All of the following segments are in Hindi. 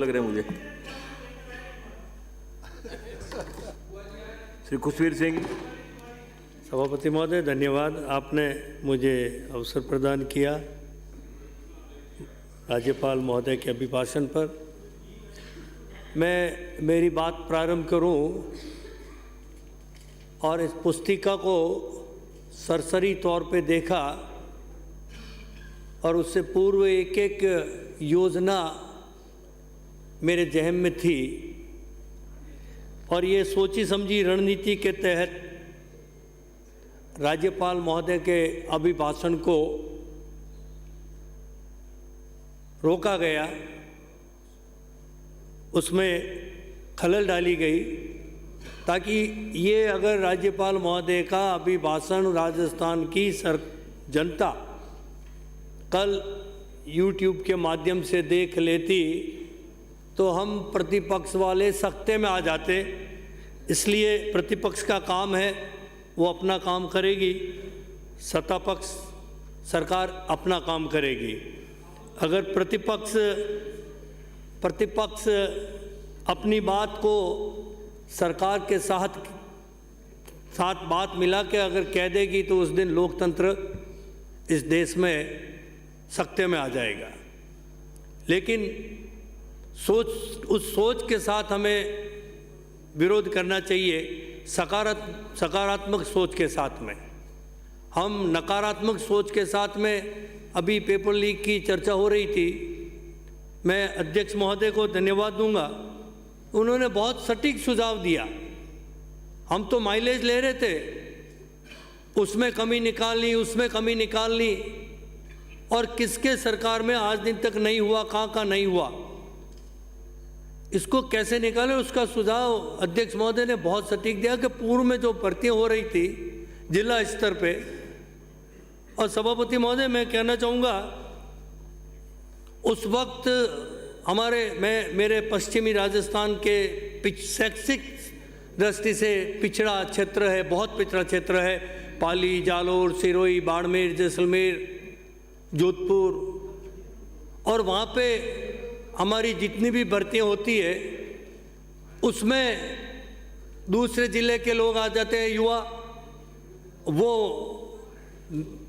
लग रहे हैं मुझे। श्री खुशवीर सिंह। सभापति महोदय धन्यवाद, आपने मुझे अवसर प्रदान किया राज्यपाल महोदय के अभिभाषण पर। मैं मेरी बात प्रारंभ करूं और इस पुस्तिका को सरसरी तौर पे देखा और उससे पूर्व एक एक योजना मेरे जहन में थी और ये सोची समझी रणनीति के तहत राज्यपाल महोदय के अभिभाषण को रोका गया, उसमें खलल डाली गई ताकि ये अगर राज्यपाल महोदय का अभिभाषण राजस्थान की जनता कल YouTube के माध्यम से देख लेती तो हम प्रतिपक्ष वाले सख्ते में आ जाते। इसलिए प्रतिपक्ष का काम है वो अपना काम करेगी, सत्ता पक्ष सरकार अपना काम करेगी। अगर प्रतिपक्ष अपनी बात को सरकार के साथ बात मिला के अगर कह देगी तो उस दिन लोकतंत्र इस देश में सख्ते में आ जाएगा। लेकिन उस सोच के साथ हमें विरोध करना चाहिए, सकारात्मक सोच के साथ में। हम नकारात्मक सोच के साथ में, अभी पेपर लीक की चर्चा हो रही थी, मैं अध्यक्ष महोदय को धन्यवाद दूंगा, उन्होंने बहुत सटीक सुझाव दिया। हम तो माइलेज ले रहे थे, उसमें कमी निकालनी, उसमें कमी निकालनी, और किसके सरकार में आज दिन तक नहीं हुआ, कहाँ का नहीं हुआ, इसको कैसे निकालें, उसका सुझाव अध्यक्ष महोदय ने बहुत सटीक दिया कि पूर्व में जो भर्तियाँ हो रही थी जिला स्तर पे। और सभापति महोदय मैं कहना चाहूँगा उस वक्त मेरे पश्चिमी राजस्थान के शैक्षिक दृष्टि से पिछड़ा क्षेत्र है, बहुत पिछड़ा क्षेत्र है। पाली, जालोर, सिरोही, बाड़मेर, जैसलमेर, जोधपुर, और वहाँ पे हमारी जितनी भी भर्तियाँ होती है उसमें दूसरे ज़िले के लोग आ जाते हैं, युवा, वो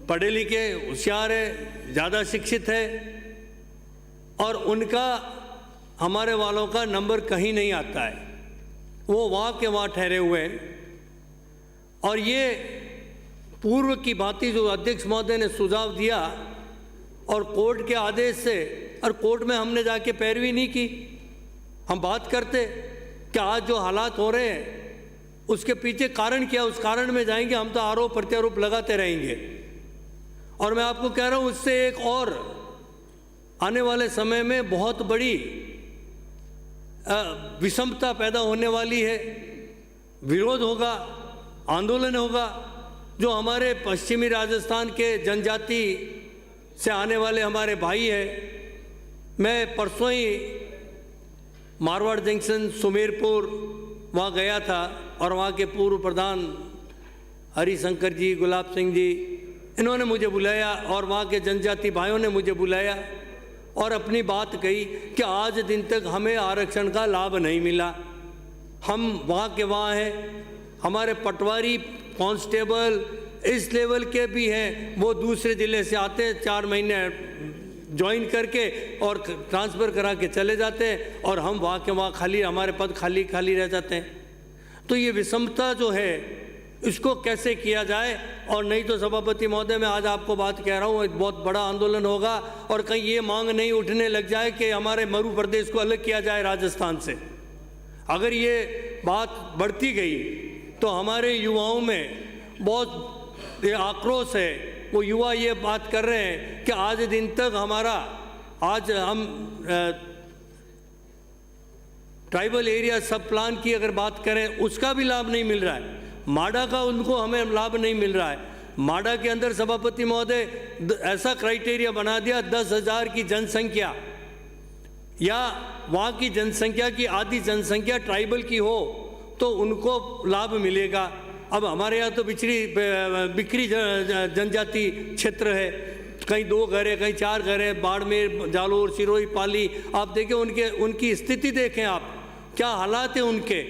पढ़े लिखे होशियार है, ज़्यादा शिक्षित है, और उनका हमारे वालों का नंबर कहीं नहीं आता है, वो वहाँ के वहाँ ठहरे हुए हैं। और ये पूर्व की भांति जो अध्यक्ष महोदय ने सुझाव दिया और कोर्ट के आदेश से, और कोर्ट में हमने जाके पैरवी नहीं की, हम बात करते कि आज जो हालात हो रहे हैं उसके पीछे कारण क्या, उस कारण में जाएंगे, हम तो आरोप प्रत्यारोप लगाते रहेंगे। और मैं आपको कह रहा हूँ उससे एक और आने वाले समय में बहुत बड़ी विषमता पैदा होने वाली है, विरोध होगा, आंदोलन होगा। जो हमारे पश्चिमी राजस्थान के जनजाति से आने वाले हमारे भाई हैं, मैं परसों ही मारवाड़ जंक्शन, सुमेरपुर वहाँ गया था और वहाँ के पूर्व प्रधान हरिशंकर जी, गुलाब सिंह जी, इन्होंने मुझे बुलाया और वहाँ के जनजाति भाइयों ने मुझे बुलाया और अपनी बात कही कि आज दिन तक हमें आरक्षण का लाभ नहीं मिला। हम वहाँ के वहाँ हैं, हमारे पटवारी, कांस्टेबल इस लेवल के भी हैं, वो दूसरे ज़िले से आते हैं, 4 महीने ज्वाइन करके और ट्रांसफ़र करा के चले जाते हैं, और हम वहाँ के वहाँ खाली, हमारे पद खाली खाली रह जाते हैं। तो ये विषमता जो है इसको कैसे किया जाए, और नहीं तो सभापति महोदय मैं आज आपको बात कह रहा हूँ, एक बहुत बड़ा आंदोलन होगा और कहीं ये मांग नहीं उठने लग जाए कि हमारे मरु प्रदेश को अलग किया जाए राजस्थान से। अगर ये बात बढ़ती गई तो हमारे युवाओं में बहुत ये आक्रोश है। वो युवा ये बात कर रहे हैं कि आज दिन तक आज हम ट्राइबल एरिया सब प्लान की अगर बात करें उसका भी लाभ नहीं मिल रहा है, माडा का उनको हमें लाभ नहीं मिल रहा है। माडा के अंदर सभापति महोदय ऐसा क्राइटेरिया बना दिया, 10,000 की जनसंख्या या वहाँ की जनसंख्या की आधी जनसंख्या ट्राइबल की हो तो उनको लाभ मिलेगा। अब हमारे यहाँ तो बिखरी जनजाति क्षेत्र है, कहीं 2 घर है, कहीं 4 घर है, बाड़मेर, जालोर, सिरोही, पाली, आप देखें उनकी स्थिति देखें आप, क्या हालात है उनके।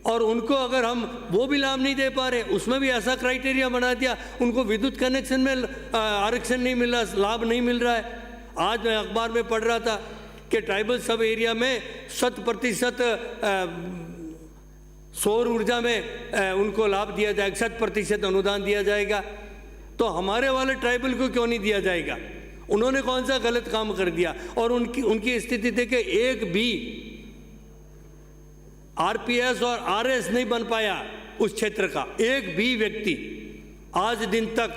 और उनको अगर हम वो भी लाभ नहीं दे पा रहे, उसमें भी ऐसा क्राइटेरिया बना दिया, उनको विद्युत कनेक्शन में आरक्षण नहीं मिल रहा, लाभ नहीं मिल रहा है। आज मैं अखबार में पढ़ रहा था कि ट्राइबल सब एरिया में 100% सौर ऊर्जा में उनको लाभ दिया जाएगा, 100% अनुदान दिया जाएगा। तो हमारे वाले ट्राइबल को क्यों नहीं दिया जाएगा? उन्होंने कौन सा गलत काम कर दिया? और उनकी स्थिति देखे, एक भी आरपीएस और आरएस नहीं बन पाया उस क्षेत्र का, एक भी व्यक्ति आज दिन तक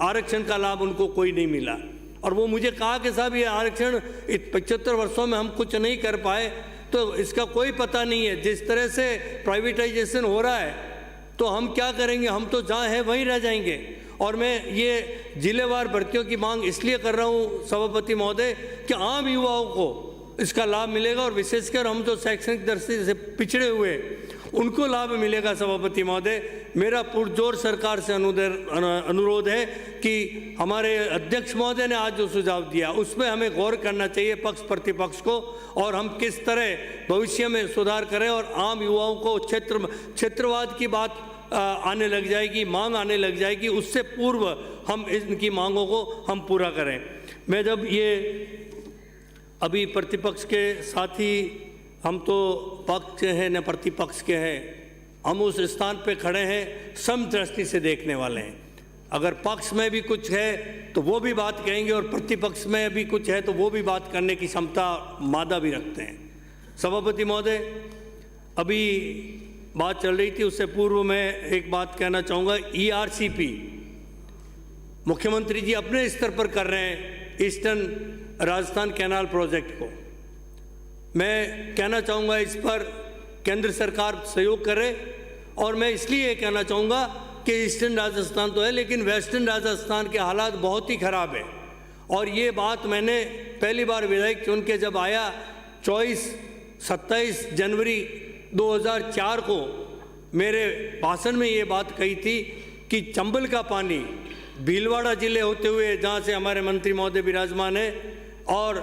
आरक्षण का लाभ उनको कोई नहीं मिला। और वो मुझे कहा कि साहब ये आरक्षण 75 वर्षों में हम कुछ नहीं कर पाए, तो इसका कोई पता नहीं है। जिस तरह से प्राइवेटाइजेशन हो रहा है तो हम क्या करेंगे, हम तो जहाँ हैं वहीं रह जाएंगे। और मैं ये जिलेवार भर्तियों की मांग इसलिए कर रहा हूँ सभापति महोदय कि आम युवाओं को इसका लाभ मिलेगा, और विशेषकर हम जो शैक्षणिक दृष्टि से पिछड़े हुए उनको लाभ मिलेगा। सभापति महोदय, मेरा पुरजोर सरकार से अनुरोध है कि हमारे अध्यक्ष महोदय ने आज जो सुझाव दिया उस पर हमें गौर करना चाहिए पक्ष प्रतिपक्ष को, और हम किस तरह भविष्य में सुधार करें और आम युवाओं को क्षेत्रवाद की बात आने लग जाएगी, मांग आने लग जाएगी, उससे पूर्व हम इनकी मांगों को हम पूरा करें। मैं जब ये अभी प्रतिपक्ष के साथी, हम तो पक्ष हैं न प्रतिपक्ष के हैं, हम उस स्थान पे खड़े हैं, सम दृष्टि से देखने वाले हैं। अगर पक्ष में भी कुछ है तो वो भी बात कहेंगे, और प्रतिपक्ष में भी कुछ है तो वो भी बात करने की क्षमता मादा भी रखते हैं। सभापति महोदय, अभी बात चल रही थी, उससे पूर्व मैं एक बात कहना चाहूँगा। ERCP मुख्यमंत्री जी अपने स्तर पर कर रहे हैं ईस्टर्न राजस्थान कैनाल प्रोजेक्ट को। मैं कहना चाहूँगा इस पर केंद्र सरकार सहयोग करे, और मैं इसलिए कहना चाहूँगा कि ईस्टर्न राजस्थान तो है लेकिन वेस्टर्न राजस्थान के हालात बहुत ही ख़राब है। और ये बात मैंने पहली बार विधायक चुन के जब आया 27 जनवरी 2004 को मेरे भाषण में ये बात कही थी कि चंबल का पानी भीलवाड़ा जिले होते हुए, जहाँ से हमारे मंत्री महोदय विराजमान है, और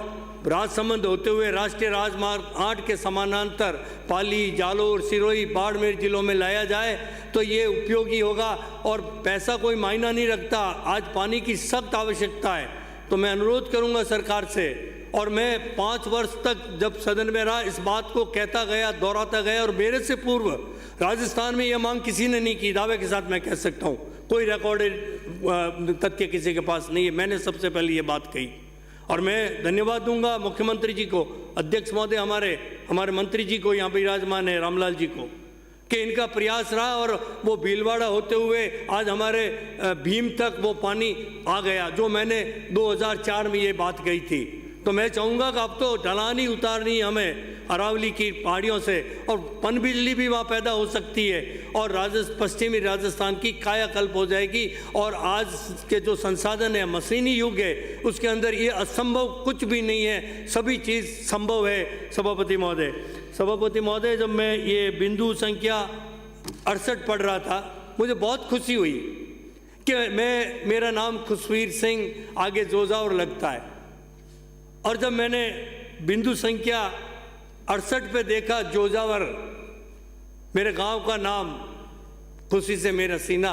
राजसमंद होते हुए राष्ट्रीय राजमार्ग 8 के समानांतर पाली, जालोर, सिरोही, बाड़मेर जिलों में लाया जाए तो ये उपयोगी होगा। और पैसा कोई मायना नहीं रखता, आज पानी की सख्त आवश्यकता है। तो मैं अनुरोध करूंगा सरकार से, और मैं 5 वर्ष तक जब सदन में रहा इस बात को कहता गया, दोहराता गया, और मेरे से पूर्व राजस्थान में यह मांग किसी ने नहीं की। दावे के साथ मैं कह सकता हूँ, कोई रिकॉर्डेड तथ्य किसी के पास नहीं है, मैंने सबसे पहले ये बात कही। और मैं धन्यवाद दूंगा मुख्यमंत्री जी को, अध्यक्ष महोदय हमारे मंत्री जी को, यहाँ पर विराजमान है रामलाल जी को, कि इनका प्रयास रहा और वो भीलवाड़ा होते हुए आज हमारे भीम तक वो पानी आ गया, जो मैंने 2004 में ये बात कही थी। तो मैं चाहूँगा कि अब तो ढलान ही उतारनी हमें अरावली की पहाड़ियों से, और पनबिजली भी वहाँ पैदा हो सकती है, और पश्चिमी राजस्थान की कायाकल्प हो जाएगी। और आज के जो संसाधन है, मशीनी युग है, उसके अंदर ये असंभव कुछ भी नहीं है, सभी चीज़ संभव है। सभापति महोदय, जब मैं ये बिंदु संख्या 68 पढ़ रहा था, मुझे बहुत खुशी हुई कि मेरा नाम खुशवीर सिंह आगे जोजावर लगता है, और जब मैंने बिंदु संख्या 68 पे देखा जोजावर, मेरे गांव का नाम, खुशी से मेरा सीना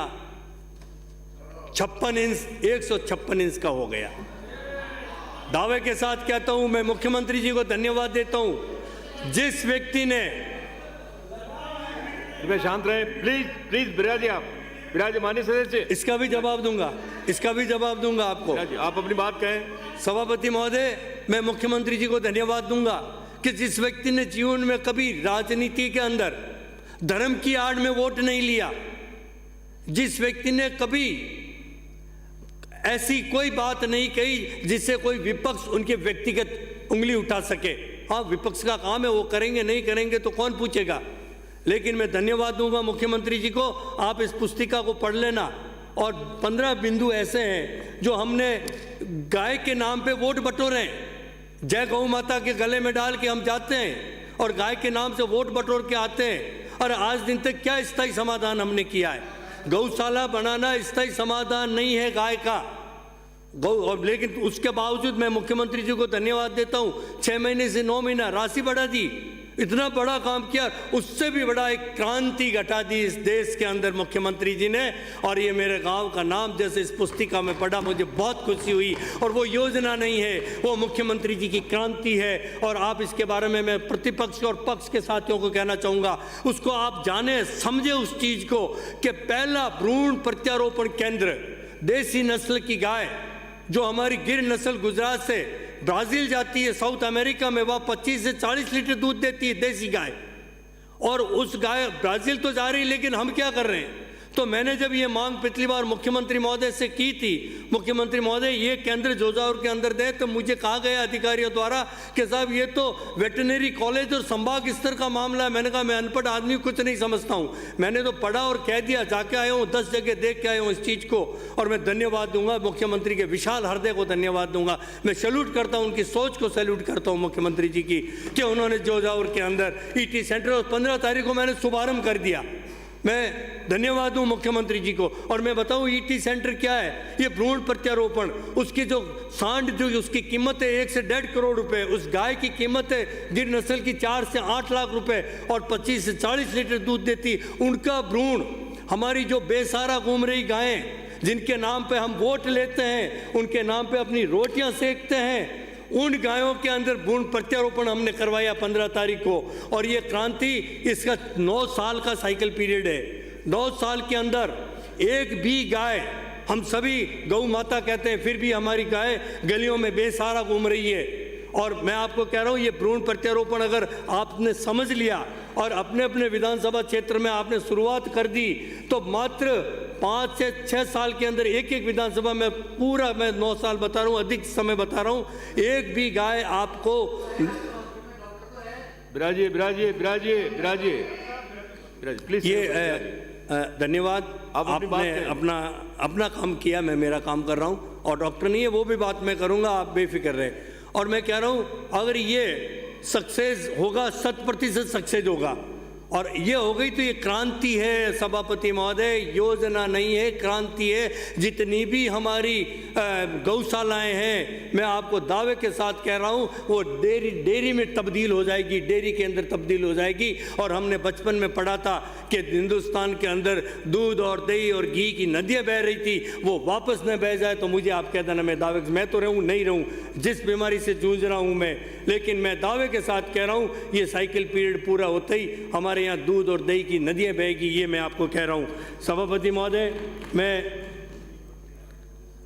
56 इंच 156 इंच का हो गया। दावे के साथ कहता हूं, मैं मुख्यमंत्री जी को धन्यवाद देता हूं, जिस व्यक्ति ने, शांत रहे प्लीज विराजमानी सदस्य, इसका भी जवाब दूंगा आपको, आप अपनी बात कहें। सभापति महोदय, मैं मुख्यमंत्री जी को धन्यवाद दूंगा कि जिस व्यक्ति ने जीवन में कभी राजनीति के अंदर धर्म की आड़ में वोट नहीं लिया, जिस व्यक्ति ने कभी ऐसी कोई बात नहीं कही जिससे कोई विपक्ष उनके व्यक्तिगत उंगली उठा सके। हाँ, विपक्ष का काम है, वो करेंगे, नहीं करेंगे तो कौन पूछेगा। लेकिन मैं धन्यवाद दूंगा मुख्यमंत्री जी को, आप इस पुस्तिका को पढ़ लेना, और 15 बिंदु ऐसे हैं जो हमने गाय के नाम पे वोट बटोरे हैं, जय गौ माता के गले में डाल के हम जाते हैं और गाय के नाम से वोट बटोर के आते हैं। और आज दिन तक क्या स्थायी समाधान हमने किया है? गौशाला बनाना स्थायी समाधान नहीं है गाय का, और लेकिन उसके बावजूद मैं मुख्यमंत्री जी को धन्यवाद देता हूं, 6 महीने से 9 महीना राशि बढ़ा दी, इतना बड़ा काम किया। उससे भी बड़ा एक क्रांति घटा दी इस देश के अंदर मुख्यमंत्री जी ने। और ये मेरे गांव का नाम जैसे इस पुस्तिका में पढ़ा, मुझे बहुत खुशी हुई। और वो योजना नहीं है, वो मुख्यमंत्री जी की क्रांति है। और आप इसके बारे में मैं प्रतिपक्ष और पक्ष के साथियों को कहना चाहूँगा, उसको आप जाने समझे उस चीज़ को कि पहला भ्रूण प्रत्यारोपण केंद्र देसी नस्ल की गाय जो हमारी गिर नस्ल गुजरात से ब्राज़ील जाती है, साउथ अमेरिका में वह 25 से 40 लीटर दूध देती है देसी गाय। और उस गाय ब्राज़ील तो जा रही, लेकिन हम क्या कर रहे हैं? तो मैंने जब ये मांग पिछली बार मुख्यमंत्री महोदय से की थी, मुख्यमंत्री महोदय ये केंद्र जोजावर के अंदर दे, तो मुझे कहा गया अधिकारियों द्वारा कि साहब ये तो वेटरनरी कॉलेज और संभाग स्तर का मामला है। मैंने कहा मैं अनपढ़ आदमी कुछ नहीं समझता हूँ, मैंने तो पढ़ा और कह दिया, जाके आया हूँ, 10 जगह देख के आया हूँ इस चीज़ को। और मैं धन्यवाद दूंगा मुख्यमंत्री के विशाल हृदय को, धन्यवाद दूंगा। मैं सैल्यूट करता हूँ, उनकी सोच को सैल्यूट करता हूँ मुख्यमंत्री जी की, कि उन्होंने जोजावर के अंदर ईटी सेंटर, और 15 तारीख को मैंने शुभारंभ कर दिया। मैं धन्यवाद दूं मुख्यमंत्री जी को। और मैं बताऊं ईटी सेंटर क्या है? ये भ्रूण प्रत्यारोपण, उसकी जो सांड जो उसकी कीमत है 1 से 1.5 करोड़ रुपए, उस गाय की कीमत है गिर नस्ल की 4 से 8 लाख रुपए, और 25 से 40 लीटर दूध देती। उनका भ्रूण हमारी जो बेसहारा घूम रही गायें, जिनके नाम पे हम वोट लेते हैं, उनके नाम पे अपनी रोटियां सेकते हैं, उन गायों के अंदर भ्रूण प्रत्यारोपण हमने करवाया 15 तारीख को। और ये क्रांति, इसका 9 साल का साइकिल पीरियड है। 9 साल के अंदर एक भी गाय, हम सभी गौ माता कहते हैं, फिर भी हमारी गाय गलियों में बेसहारा घूम रही है। और मैं आपको कह रहा हूँ, ये भ्रूण प्रत्यारोपण अगर आपने समझ लिया और अपने अपने विधानसभा क्षेत्र में आपने शुरुआत कर दी, तो मात्र 5 से 6 साल के अंदर एक एक विधानसभा में, पूरा मैं 9 साल बता रहा हूँ, अधिक समय बता रहा हूँ, एक भी गाय आपको। बिराजिए बिराजिए बिराजिए बिराजिए प्लीज। ये धन्यवाद, आपने अपना काम किया, मैं मेरा काम कर रहा हूँ। और डॉक्टर नहीं है, वो भी बात मैं करूँगा, आप बेफिक्र रहे। और मैं कह रहा हूँ, अगर ये सक्सेस होगा, 100% सक्सेस होगा, और ये हो गई तो ये क्रांति है सभापति महोदय, योजना नहीं है, क्रांति है। जितनी भी हमारी गौशालाएं हैं, मैं आपको दावे के साथ कह रहा हूँ, वो डेयरी में तब्दील हो जाएगी, डेयरी के अंदर तब्दील हो जाएगी। और हमने बचपन में पढ़ा था कि हिंदुस्तान के अंदर दूध और दही और घी की नदियाँ बह रही थी, वो वापस न बह जाए। तो मुझे आप कह देना, मैं दावे, मैं तो रहूँ नहीं रहूँ, जिस बीमारी से जूझ रहा हूँ मैं, लेकिन मैं दावे के साथ कह रहा हूँ, ये साइकिल पीरियड पूरा होते ही हमारे यहाँ दूध और दही की नदियाँ बहेगी, ये मैं आपको कह रहा हूँ। सभापति महोदय, मैं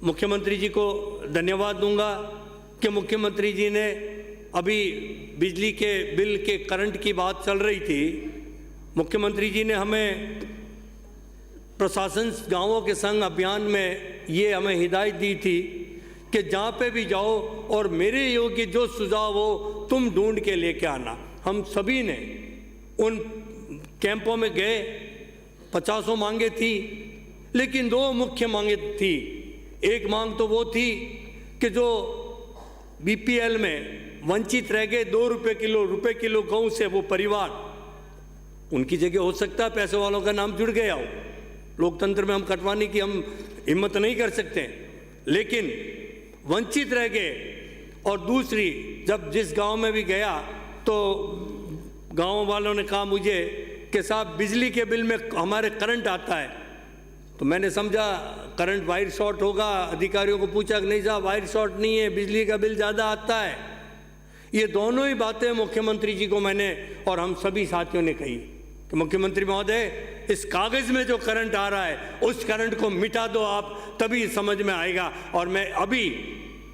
मुख्यमंत्री जी को धन्यवाद दूंगा कि मुख्यमंत्री जी ने, अभी बिजली के बिल के करंट की बात चल रही थी, मुख्यमंत्री जी ने हमें प्रशासन गांवों के संग अभियान में ये हमें हिदायत दी थी कि जहाँ पे भी जाओ और मेरे योग्य जो सुझाव हो तुम ढूंढ के लेके आना। हम सभी ने उन कैंपों में गए, 50 मांगे थी, लेकिन 2 मुख्य मांगे थी। एक मांग तो वो थी कि जो बीपीएल में वंचित रह गए, 2 रुपये किलो गेहूं से वो परिवार, उनकी जगह हो सकता है पैसे वालों का नाम जुड़ गया हो। लोकतंत्र में हम कटवाने की हम हिम्मत नहीं कर सकते, लेकिन वंचित रह गए। और दूसरी, जब जिस गांव में भी गया तो गांव वालों ने कहा मुझे कि साहब बिजली के बिल में हमारे करंट आता है। तो मैंने समझा करंट वायर शॉर्ट होगा, अधिकारियों को पूछा कि नहीं साहब वायर शॉर्ट नहीं है, बिजली का बिल ज़्यादा आता है। ये दोनों ही बातें मुख्यमंत्री जी को मैंने और हम सभी साथियों ने कही कि मुख्यमंत्री महोदय, इस कागज़ में जो करंट आ रहा है उस करंट को मिटा दो आप, तभी समझ में आएगा। और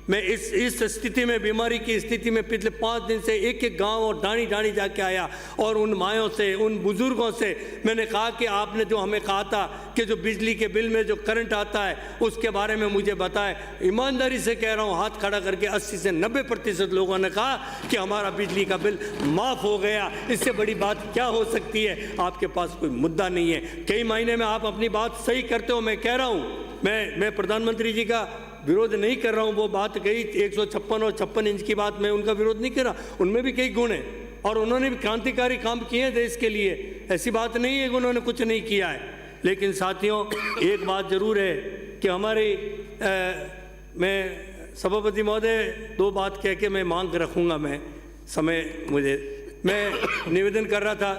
मैं इस स्थिति में, बीमारी की स्थिति में पिछले 5 दिन से एक एक गांव और ढाणी ढाणी जाके आया, और उन मायों से, उन बुजुर्गों से मैंने कहा कि आपने जो हमें कहा था कि जो बिजली के बिल में जो करंट आता है उसके बारे में मुझे बताएं। ईमानदारी से कह रहा हूँ, हाथ खड़ा करके 80 से 90% लोगों ने कहा कि हमारा बिजली का बिल माफ़ हो गया। इससे बड़ी बात क्या हो सकती है? आपके पास कोई मुद्दा नहीं है, कई महीने में आप अपनी बात सही करते हो। मैं कह रहा हूँ, मैं प्रधानमंत्री जी का विरोध नहीं कर रहा हूँ, वो बात गई 156 और 56 इंच की बात, मैं उनका विरोध नहीं कर रहा, उनमें भी कई गुण हैं और उन्होंने भी क्रांतिकारी काम किए हैं देश के लिए, ऐसी बात नहीं है कि उन्होंने कुछ नहीं किया है। लेकिन साथियों, एक बात जरूर है कि हमारे मैं सभापति महोदय दो बात कह के मैं मांग रखूंगा, मैं समय मैं निवेदन कर रहा था,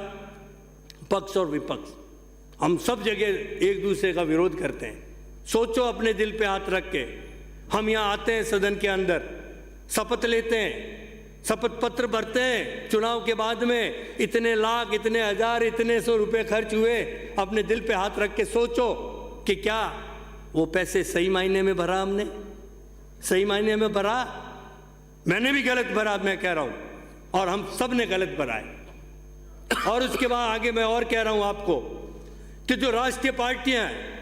पक्ष और विपक्ष हम सब जगह एक दूसरे का विरोध करते हैं। सोचो अपने दिल पे हाथ रख के, हम यहाँ आते हैं सदन के अंदर, शपथ लेते हैं, शपथ पत्र भरते हैं, चुनाव के बाद में इतने लाख, इतने हजार, इतने सौ रुपए खर्च हुए, अपने दिल पे हाथ रख के सोचो कि क्या वो पैसे सही मायने में भरा हमने? सही मायने में भरा? मैंने भी गलत भरा, मैं कह रहा हूं, और हम सब ने गलत भरा है। और उसके बाद आगे मैं और कह रहा हूं आपको कि जो राष्ट्रीय पार्टियां हैं,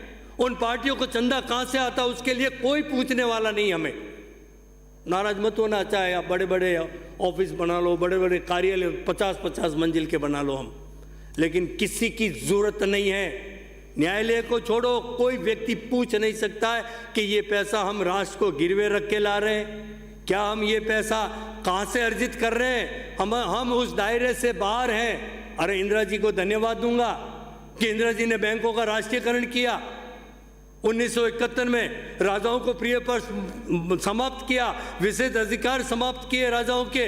उन पार्टियों को चंदा कहां से आता उसके लिए कोई पूछने वाला नहीं। हमें नाराज मत होना, चाहे आप बड़े बड़े ऑफिस बना लो, बड़े बड़े कार्यालय 50-50 मंजिल के बना लो हम, लेकिन किसी की जरूरत नहीं है। न्यायालय को छोड़ो, कोई व्यक्ति पूछ नहीं सकता है कि ये पैसा हम राष्ट्र को गिरवे रख के ला रहे हैं, क्या हम ये पैसा कहां से अर्जित कर रहे हैं, हम उस दायरे से बाहर हैं। अरे इंदिरा जी को धन्यवाद दूंगा कि इंदिरा जी ने बैंकों का राष्ट्रीयकरण किया, 1971 में राजाओं को प्रिय पर समाप्त किया, विशेष अधिकार समाप्त किए राजाओं के,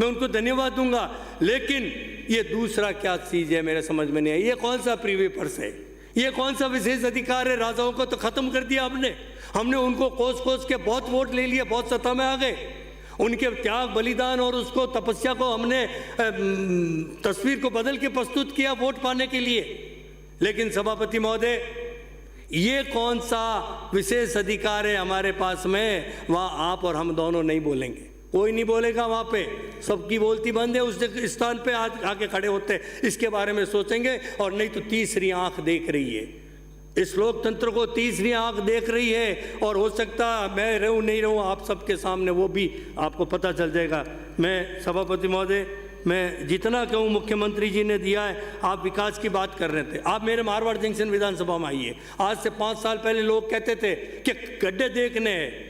मैं उनको धन्यवाद दूंगा। लेकिन ये दूसरा क्या चीज है मेरे समझ में नहीं है। ये कौन सा प्रिव्यू पर्स है, ये कौन सा विशेष अधिकार है? राजाओं को तो खत्म कर दिया हमने उनको कोस कोस के बहुत वोट ले लिए, बहुत सत्ता में आ गए, उनके त्याग बलिदान और उसको तपस्या को हमने तस्वीर को बदल के प्रस्तुत किया वोट पाने के लिए। लेकिन सभापति महोदय, ये कौन सा विशेष अधिकार है हमारे पास में? वहाँ आप और हम दोनों नहीं बोलेंगे, कोई नहीं बोलेगा वहाँ पे, सबकी बोलती बंद है। उस स्थान पे आके खड़े होते इसके बारे में सोचेंगे, और नहीं तो तीसरी आंख देख रही है, इस लोकतंत्र को तीसरी आंख देख रही है। और हो सकता मैं रहूँ नहीं रहूँ आप सबके सामने, वो भी आपको पता चल जाएगा। मैं सभापति महोदय, मैं जितना कहूँ मुख्यमंत्री जी ने दिया है। आप विकास की बात कर रहे थे, आप मेरे मारवाड़ जंक्शन विधानसभा में आइए। आज से 5 साल पहले लोग कहते थे कि गड्ढे देखने हैं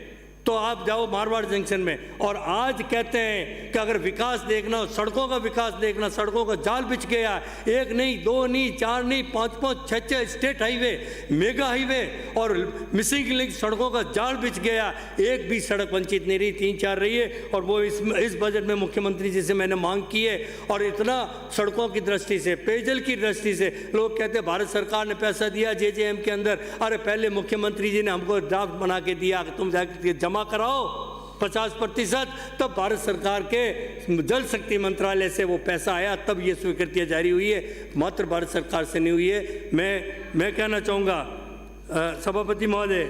तो आप जाओ मारवाड़ जंक्शन में, और आज कहते हैं कि अगर विकास देखना हो, सड़कों का विकास देखना, सड़कों का जाल बिछ गया। एक नहीं, 2 नहीं, 4 नहीं, 5-5, 6-6 स्टेट हाईवे, मेगा हाईवे और मिसिंग लिंक सड़कों का जाल बिछ गया। एक भी सड़क वंचित नहीं रही, 3-4 रही है। और वो इस बजट में मुख्यमंत्री जी से मैंने मांग की है। और इतना सड़कों की दृष्टि से, पेयजल की दृष्टि से, लोग कहते हैं भारत सरकार ने पैसा दिया JJM के अंदर। अरे पहले मुख्यमंत्री जी ने हमको ड्राफ्ट बना के दिया कि तुम जाके जमा कराओ 50%, तब भारत सरकार के जल शक्ति मंत्रालय से वो पैसा आया, तब ये स्वीकृतियाँ जारी हुई है, मात्र भारत सरकार से नहीं हुई है। मैं कहना चाहूँगा सभापति महोदय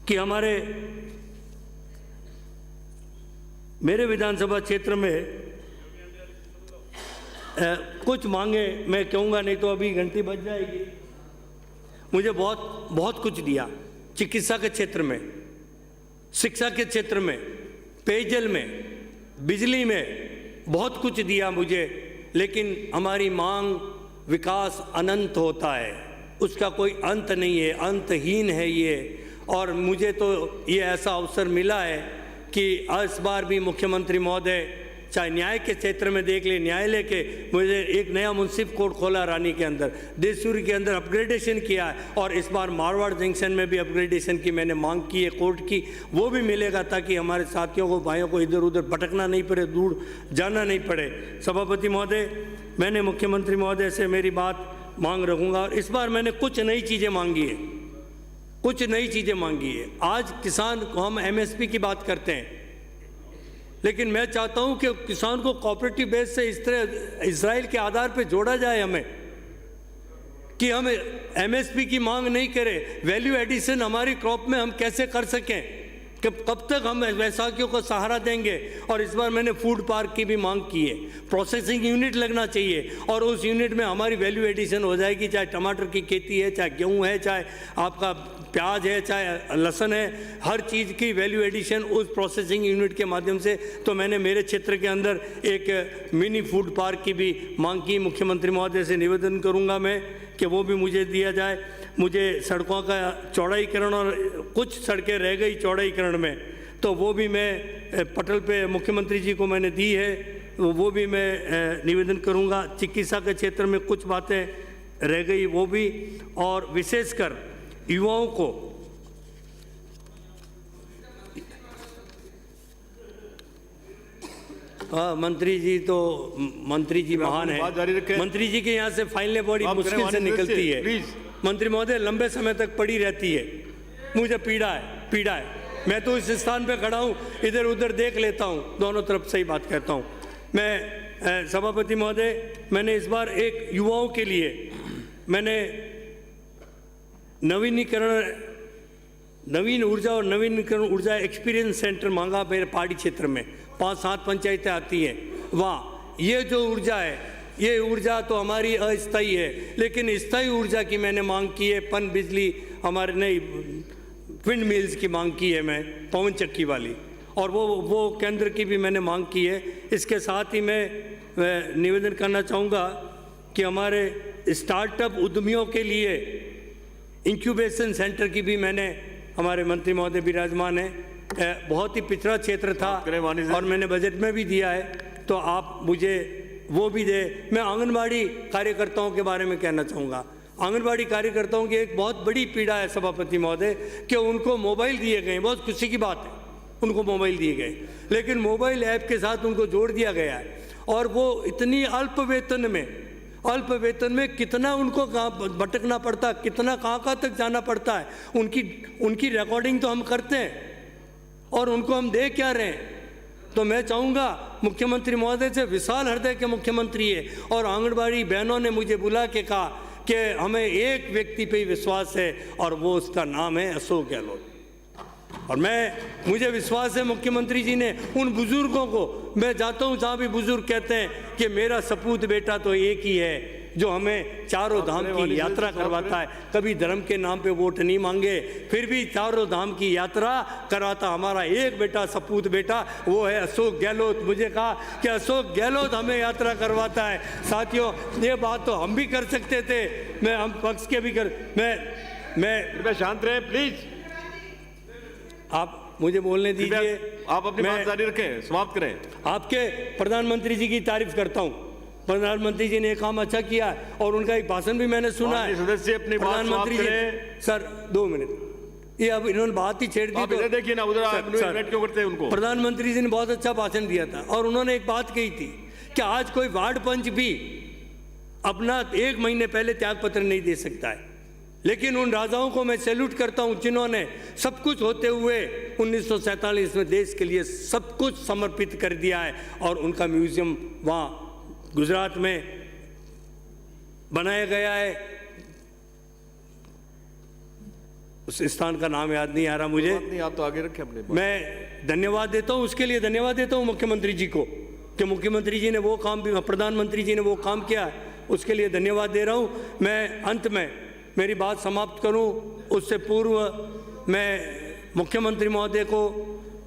कि मेरे विधानसभा क्षेत्र में कुछ मांगे मैं कहूँगा, नहीं तो अभी घंटी बज जाएगी। मुझे बहुत कुछ दिया, चिकित्सा के क्षेत्र में, शिक्षा के क्षेत्र में, पेयजल में, बिजली में, बहुत कुछ दिया मुझे। लेकिन हमारी मांग, विकास अनंत होता है, उसका कोई अंत नहीं है, अंतहीन है ये। और मुझे तो ये ऐसा अवसर मिला है कि इस बार भी मुख्यमंत्री महोदय, चाहे न्याय के क्षेत्र में देख ले, न्यायालय के, मुझे एक नया मुंसिफ कोर्ट खोला रानी के अंदर, देसूरी के अंदर अपग्रेडेशन किया है। और इस बार मारवाड़ जंक्शन में भी अपग्रेडेशन की मैंने मांग की है कोर्ट की, वो भी मिलेगा ताकि हमारे साथियों को, भाइयों को इधर उधर भटकना नहीं पड़े, दूर जाना नहीं पड़े। सभापति महोदय, मैंने मुख्यमंत्री महोदय से मेरी बात मांग रखूँगा। और इस बार मैंने कुछ नई चीज़ें मांगी है, कुछ नई चीज़ें मांगी है। आज किसान को हम MSP की बात करते हैं, लेकिन मैं चाहता हूं कि किसान को कोऑपरेटिव बेस से इस तरह इजराइल के आधार पर जोड़ा जाए हमें, कि हम MSP की मांग नहीं करें। वैल्यू एडिशन हमारी क्रॉप में हम कैसे कर सकें, कब तक हम वैसाखियों को सहारा देंगे। और इस बार मैंने फूड पार्क की भी मांग की है, प्रोसेसिंग यूनिट लगना चाहिए, और उस यूनिट में हमारी वैल्यू एडिशन हो जाएगी। चाहे टमाटर की खेती है, चाहे गेहूँ है, चाहे आपका प्याज है, चाहे लहसुन है, हर चीज़ की वैल्यू एडिशन उस प्रोसेसिंग यूनिट के माध्यम से। तो मैंने मेरे क्षेत्र के अंदर एक मिनी फूड पार्क की भी मांग की। मुख्यमंत्री महोदय से निवेदन करूंगा मैं कि वो भी मुझे दिया जाए। मुझे सड़कों का चौड़ाईकरण, और कुछ सड़कें रह गई चौड़ाईकरण में, तो वो भी मैं पटल पे मुख्यमंत्री जी को मैंने दी है, वो भी मैं निवेदन करूंगा। चिकित्सा के क्षेत्र में कुछ बातें रह गई वो भी, और विशेषकर युवाओं को मंत्री जी महान बात जारी है। रखें। मंत्री जी के यहाँ से फाइलें बड़ी आप मुश्किल करें से वाणी निकलती सदस्य, है। प्लीज। मंत्री महोदय लंबे समय तक पड़ी रहती है, मुझे पीड़ा है। मैं तो इस स्थान पे खड़ा हूँ, इधर उधर देख लेता हूँ, दोनों तरफ सही बात कहता हूँ मैं। सभापति महोदय, मैंने इस बार एक युवाओं के लिए मैंने नवीन ऊर्जा और नवीनीकरण ऊर्जा एक्सपीरियंस सेंटर मांगा। मेरे पहाड़ी क्षेत्र में 5-7 पंचायतें आती हैं, वहाँ ये जो ऊर्जा है, ये ऊर्जा तो हमारी अस्थायी है, लेकिन स्थायी ऊर्जा की मैंने मांग की है। पन बिजली हमारे नई विंड मिल्स की मांग की है मैं, पवन चक्की वाली, और वो केंद्र की भी मैंने मांग की है। इसके साथ ही मैं निवेदन करना चाहूँगा कि हमारे स्टार्टअप उद्यमियों के लिए इंक्यूबेशन सेंटर की भी मैंने, हमारे मंत्री महोदय विराजमान है, बहुत ही पिछड़ा क्षेत्र था और मैंने बजट में भी दिया है, तो आप मुझे वो भी दे। मैं आंगनबाड़ी कार्यकर्ताओं के बारे में कहना चाहूँगा। आंगनबाड़ी कार्यकर्ताओं की एक बहुत बड़ी पीड़ा है सभापति महोदय कि उनको मोबाइल दिए गए, बहुत खुशी की बात है, उनको मोबाइल दिए गए, लेकिन मोबाइल ऐप के साथ उनको जोड़ दिया गया है और वो इतनी अल्प वेतन में कितना उनको कहाँ भटकना पड़ता, कितना कहाँ तक जाना पड़ता है। उनकी रिकॉर्डिंग तो हम करते हैं और उनको हम दे क्या रहे हैं। तो मैं चाहूँगा मुख्यमंत्री महोदय से, विशाल हृदय के मुख्यमंत्री है, और आंगनबाड़ी बहनों ने मुझे बुला के कहा कि हमें एक व्यक्ति पे ही विश्वास है और वो उसका नाम है अशोक गहलोत। और मुझे विश्वास है मुख्यमंत्री जी ने उन बुजुर्गों को, मैं जाता हूँ जहाँ भी बुजुर्ग कहते हैं कि मेरा सपूत बेटा तो एक ही है जो हमें चारों धाम की यात्रा करवाता है, कभी धर्म के नाम पे वोट नहीं मांगे, फिर भी चारों धाम की यात्रा करवाता हमारा एक बेटा, सपूत बेटा, वो है अशोक गहलोत। मुझे कहा कि अशोक गहलोत हमें यात्रा करवाता है। साथियों, ये बात तो हम भी कर सकते थे, हम पक्ष के भी कर, मैं शांत रहे प्लीज, आप मुझे बोलने दीजिए, आप अपनी बात जारी रखें, समाप्त करें। आपके प्रधानमंत्री जी की तारीफ करता हूँ, प्रधानमंत्री जी ने काम अच्छा किया और उनका एक भाषण भी मैंने सुना है। सदस्य अपनी बात समाप्त करें। सर 2 मिनट, ये अब इन्होंने बात ही छेड़ दी। आप इधर देखिए ना, उधर इन्वाइट क्यों करते हैं उनको। प्रधानमंत्री जी ने बहुत अच्छा भाषण दिया था और उन्होंने एक बात कही थी कि आज कोई वार्ड पंच भी अपना 1 महीने पहले त्याग पत्र नहीं दे सकता है, लेकिन उन राजाओं को मैं सैल्यूट करता हूं जिन्होंने सब कुछ होते हुए 1947 में देश के लिए सब कुछ समर्पित कर दिया है और उनका म्यूजियम वहाँ गुजरात में बनाया गया है। उस स्थान का नाम याद नहीं आ रहा मुझे, नहीं, आप तो आगे रखें अपने। मैं धन्यवाद देता हूँ, उसके लिए धन्यवाद देता हूँ मुख्यमंत्री जी को कि मुख्यमंत्री जी ने वो काम भी, प्रधानमंत्री जी ने वो काम किया, उसके लिए धन्यवाद दे रहा हूँ। मैं अंत में मेरी बात समाप्त करूं उससे पूर्व मैं मुख्यमंत्री महोदय को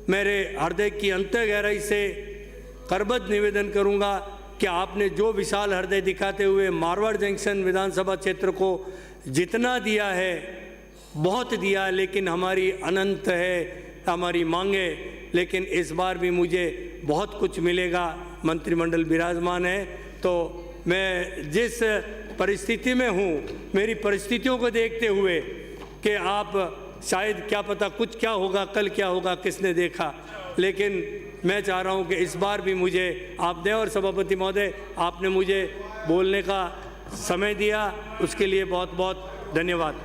मेरे हृदय की अंतः गहराई से करबद्ध निवेदन करूंगा कि आपने जो विशाल हृदय दिखाते हुए मारवाड़ जंक्शन विधानसभा क्षेत्र को जितना दिया है, बहुत दिया, लेकिन हमारी अनंत है हमारी मांगे, लेकिन इस बार भी मुझे बहुत कुछ मिलेगा। मंत्रिमंडल विराजमान है, तो मैं जिस परिस्थिति में हूँ, मेरी परिस्थितियों को देखते हुए कि आप शायद क्या पता कुछ क्या होगा, कल क्या होगा, किसने देखा, लेकिन मैं चाह रहा हूँ कि इस बार भी मुझे आप दें। और सभापति महोदय, आपने मुझे बोलने का समय दिया, उसके लिए बहुत बहुत धन्यवाद।